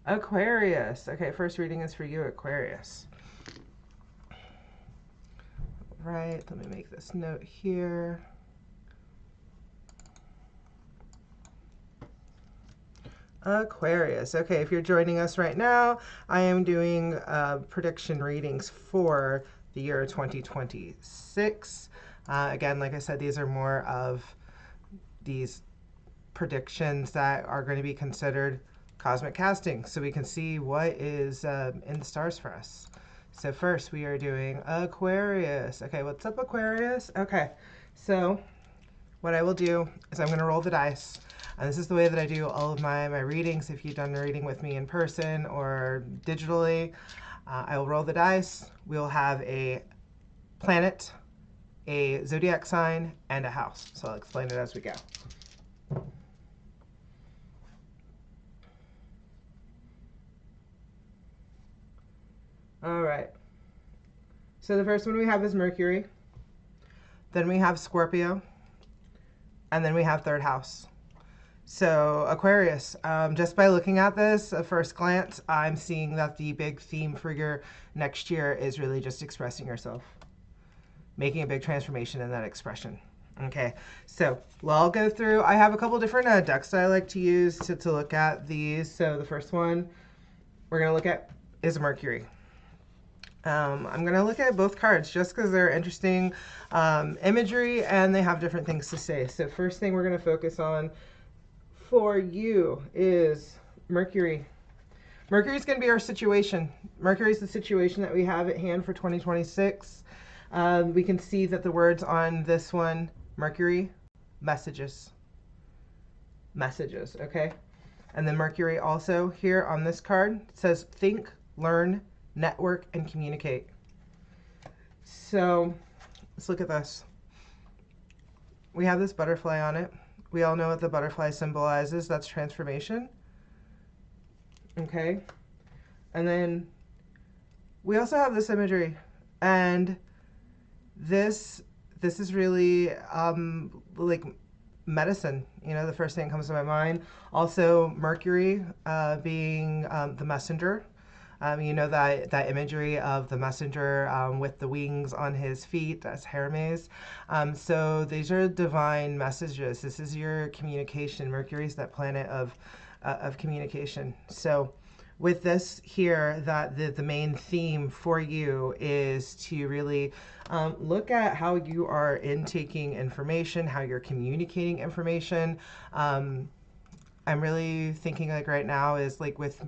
Aquarius. Okay, first reading is for you, Aquarius. Right, let me make this note here. Aquarius. Okay, if you're joining us right now, I am doing prediction readings for the year 2026. Again, like I said, these are more of these predictions that are going to be considered cosmic casting, so we can see what is in the stars for us. So first we are doing Aquarius. Okay, what's up, Aquarius? Okay, so what I will do is I'm going to roll the dice. And this is the way that I do all of my readings. If you've done a reading with me in person or digitally, I will roll the dice. We'll have a planet, a zodiac sign, and a house. So I'll explain it as we go. All right. So the first one we have is Mercury. Then we have Scorpio. And then we have third house. So Aquarius, just by looking at this at first glance, I'm seeing that the big theme for your next year is really just expressing yourself, making a big transformation in that expression. Okay, so I'll go through. I have a couple different decks that I like to use to look at these. So the first one we're going to look at is Mercury. I'm going to look at both cards just because they're interesting imagery and they have different things to say. So first thing we're going to focus on for you is Mercury. Mercury is going to be our situation. Mercury is the situation that we have at hand for 2026. We can see that the words on this one, Mercury, messages. Messages, okay? And then Mercury also here on this card says think, learn, network, and communicate. So let's look at this. We have this butterfly on it. We all know what the butterfly symbolizes. That's transformation. Okay. And then we also have this imagery. And this is really like medicine. You know, the first thing that comes to my mind. Also, Mercury being the messenger. You know that imagery of the messenger with the wings on his feet, that's Hermes. So these are divine messages. This is your communication. Mercury is that planet of communication. So with this here, that the main theme for you is to really look at how you are intaking information, how you're communicating information. I'm really thinking like right now is like with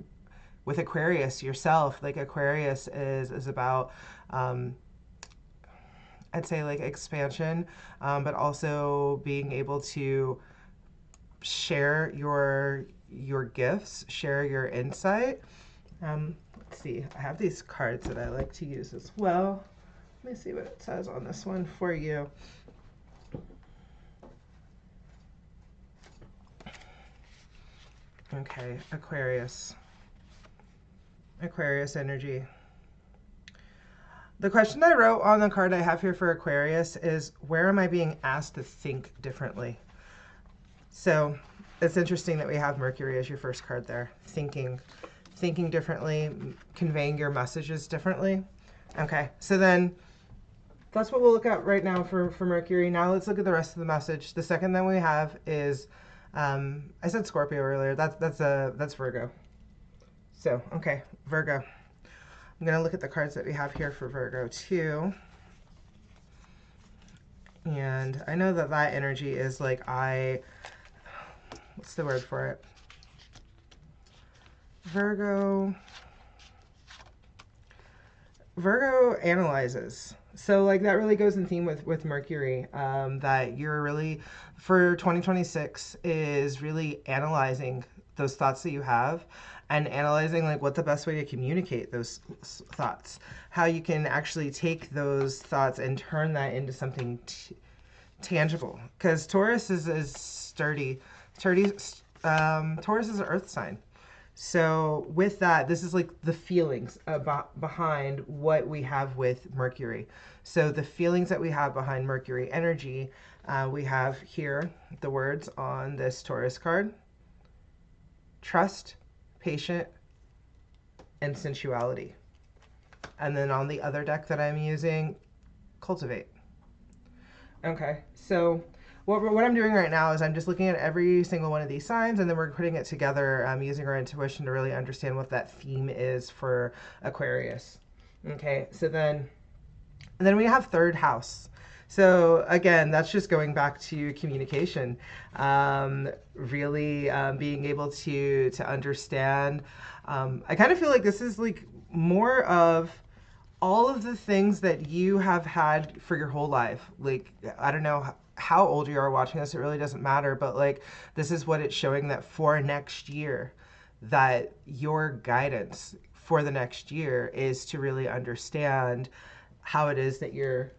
Aquarius yourself, like Aquarius is about, I'd say like expansion, but also being able to share your gifts, share your insight. Let's see, I have these cards that I like to use as well. Let me see what it says on this one for you. Okay, Aquarius. Aquarius energy. The question I wrote on the card I have here for Aquarius is, where am I being asked to think differently? So it's interesting that we have Mercury as your first card there. Thinking differently, conveying your messages differently. Okay, so then that's what we'll look at right now for Mercury. Now let's look at the rest of the message. The second that we have is, I said Scorpio earlier. That's Virgo. So, okay, Virgo. I'm going to look at the cards that we have here for Virgo too. And I know that energy is like what's the word for it? Virgo analyzes. So like that really goes in theme with Mercury, that you're really, for 2026, is really analyzing those thoughts that you have and analyzing like what the best way to communicate those thoughts, how you can actually take those thoughts and turn that into something tangible. Because Taurus is sturdy. Taurus is an earth sign. So with that, this is like the feelings behind what we have with Mercury. So the feelings that we have behind Mercury energy, we have here the words on this Taurus card: trust, patient, and sensuality. And then on the other deck that I'm using, cultivate. Okay, so what I'm doing right now is I'm just looking at every single one of these signs, and then we're putting it together using our intuition to really understand what that theme is for Aquarius. Okay, so then we have third house. So again, that's just going back to communication, really being able to understand. I kind of feel like this is like more of all of the things that you have had for your whole life. Like, I don't know how old you are watching this, it really doesn't matter, but like, this is what it's showing, that for next year, that your guidance for the next year is to really understand how it is that you're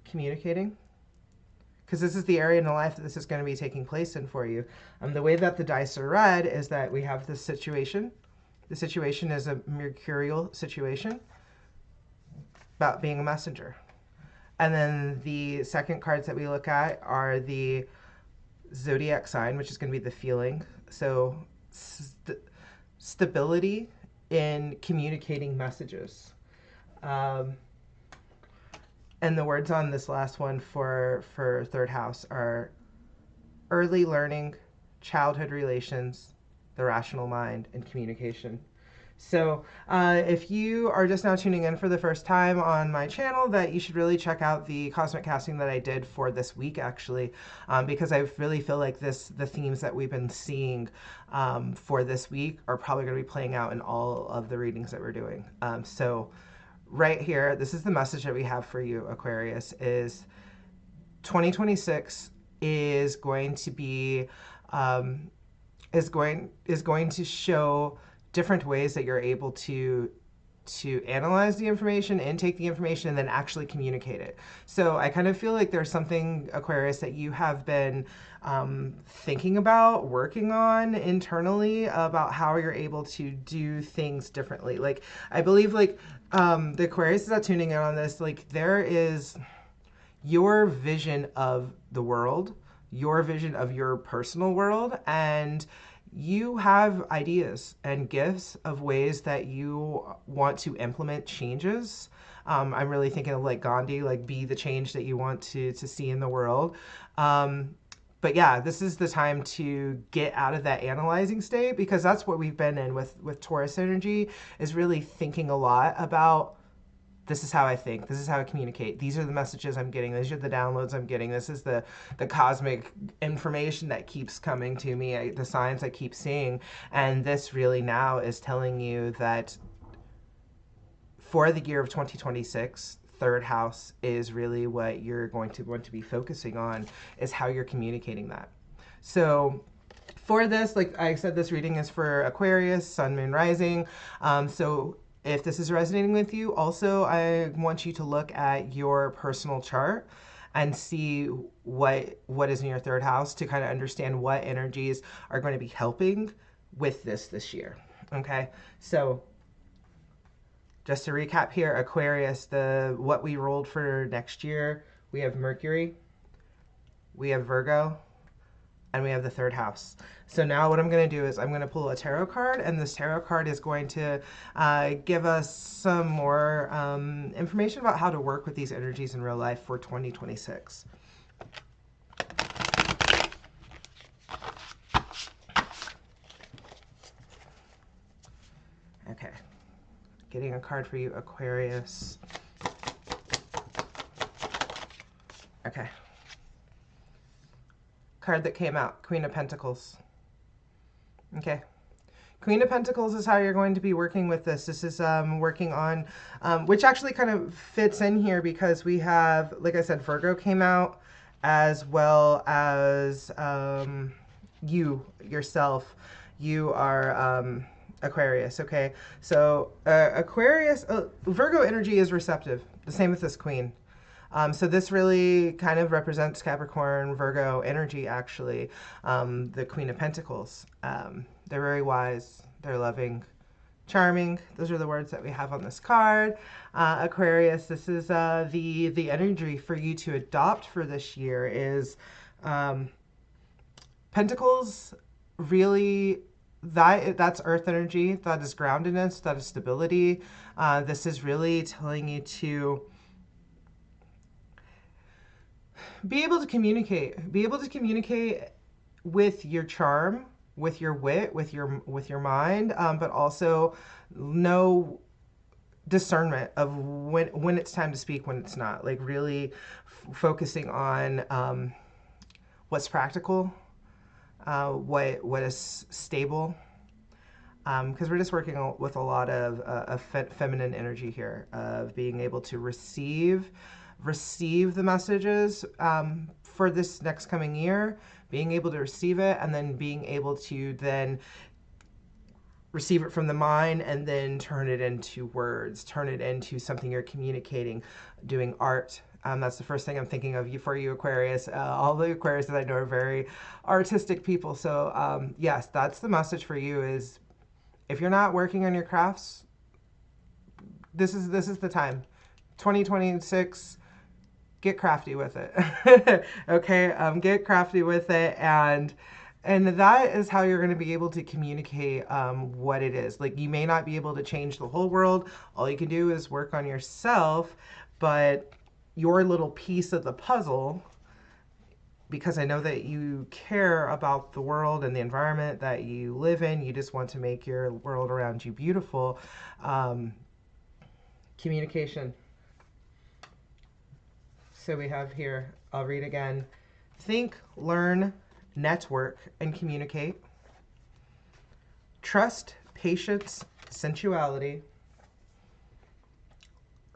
communicating. Because this is the area in the life that this is going to be taking place in for you. The way that the dice are read is that we have this situation. The situation is a mercurial situation about being a messenger. And then the second cards that we look at are the Zodiac sign, which is going to be the feeling. So stability in communicating messages. And the words on this last one for third house are early learning, childhood relations, the rational mind, and communication. So if you are just now tuning in for the first time on my channel, that you should really check out the cosmic casting that I did for this week, actually, because I really feel like the themes that we've been seeing for this week are probably going to be playing out in all of the readings that we're doing. So right here, this is the message that we have for you, Aquarius, is 2026 is going to be is going to show different ways that you're able to analyze the information, intake the information, and then actually communicate it. So I kind of feel like there's something, Aquarius, that you have been thinking about, working on internally, about how you're able to do things differently. Like, I believe, like, the Aquarius that tuning in on this, like, there is your vision of the world, your vision of your personal world, and you have ideas and gifts of ways that you want to implement changes. I'm really thinking of like Gandhi, like be the change that you want to see in the world. But yeah, this is the time to get out of that analyzing state, because that's what we've been in with Taurus energy, is really thinking a lot about, this is how I think, this is how I communicate, these are the messages I'm getting, these are the downloads I'm getting, this is the cosmic information that keeps coming to me, the signs I keep seeing. And this really now is telling you that for the year of 2026, third house is really what you're going to want to be focusing on, is how you're communicating that. So for this, like I said, this reading is for Aquarius, Sun, Moon, Rising. So if this is resonating with you, also I want you to look at your personal chart and see what is in your third house, to kind of understand what energies are going to be helping with this year. Okay, so just to recap here, Aquarius, what we rolled for next year, we have Mercury, we have Virgo, and we have the third house. So now what I'm going to do is I'm going to pull a tarot card, and this tarot card is going to give us some more information about how to work with these energies in real life for 2026. Okay, getting a card for you, Aquarius. Okay. Card that came out, Queen of Pentacles. Okay. Queen of Pentacles is how you're going to be working with this. This is working on, which actually kind of fits in here, because we have, like I said, Virgo came out, as well as yourself. You are Aquarius, okay? So Aquarius, Virgo energy is receptive. The same with this Queen. So this really kind of represents Capricorn, Virgo energy, actually. The Queen of Pentacles. They're very wise. They're loving, charming. Those are the words that we have on this card. Aquarius, this is the energy for you to adopt for this year is Pentacles really that's earth energy. That is groundedness. That is stability. This is really telling you to be able to communicate. Be able to communicate with your charm, with your wit, with your mind, but also know discernment of when it's time to speak, when it's not. Like really focusing on what's practical, what is stable, because we're just working with a lot of feminine energy here, of being able to receive the messages for this next coming year, being able to receive it, and then being able to then receive it from the mind and then turn it into words, turn it into something you're communicating, doing art. That's the first thing I'm thinking of for you, Aquarius. All the Aquarius that I know are very artistic people. So yes, that's the message for you is if you're not working on your crafts, this is the time. 2026, get crafty with it. Okay, get crafty with it, and that is how you're going to be able to communicate what it is. Like, you may not be able to change the whole world. All you can do is work on yourself, but your little piece of the puzzle, because I know that you care about the world and the environment that you live in, you just want to make your world around you beautiful. Communication. So we have here, I'll read again. Think, learn, network, and communicate. Trust, patience, sensuality.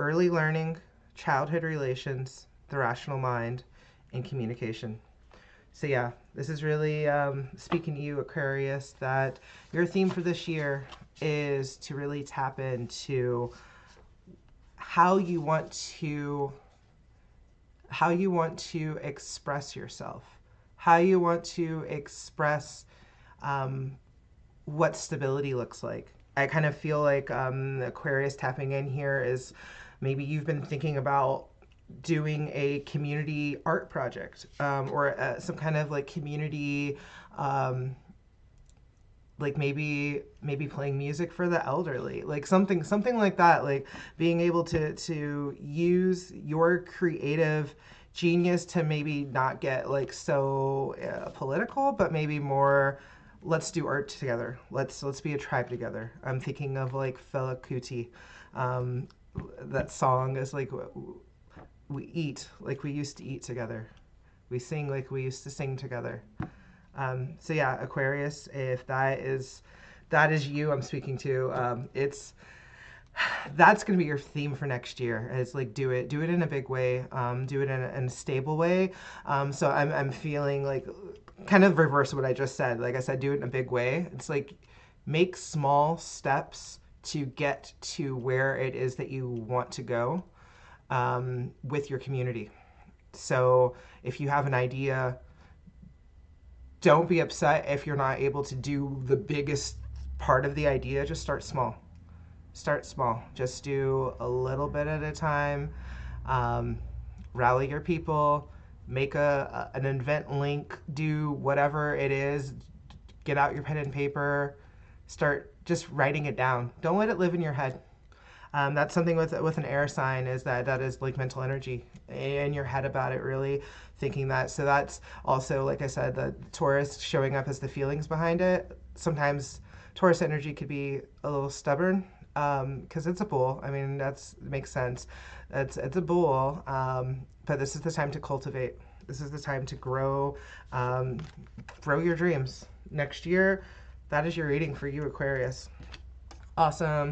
Early learning, childhood relations, the rational mind, and communication. So yeah, this is really speaking to you, Aquarius, that your theme for this year is to really tap into how you want to express yourself, how you want to express what stability looks like. I kind of feel like Aquarius tapping in here is maybe you've been thinking about doing a community art project or some kind of like community like maybe playing music for the elderly, like something like that, like being able to use your creative genius to maybe not get like so political, but maybe more let's do art together, let's be a tribe together. I'm thinking of like Fela Kuti. That song is like we eat like we used to eat together, we sing like we used to sing together. So yeah, Aquarius, if that is you I'm speaking to, that's going to be your theme for next year. It's like do it in a big way, do it in a stable way. So I'm feeling like kind of reverse what I just said. Like I said, do it in a big way. It's like make small steps to get to where it is that you want to go with your community. So if you have an idea, don't be upset if you're not able to do the biggest part of the idea. Just start small. Start small. Just do a little bit at a time. Rally your people. Make an event link. Do whatever it is. Get out your pen and paper. Start just writing it down. Don't let it live in your head. That's something with an air sign, is that is like mental energy in your head about it, really thinking that. So that's also, like I said, the Taurus showing up as the feelings behind it. Sometimes Taurus energy could be a little stubborn because it's a bull. I mean, that makes sense. It's a bull, but this is the time to cultivate. This is the time to grow your dreams. Next year, that is your reading for you, Aquarius. Awesome.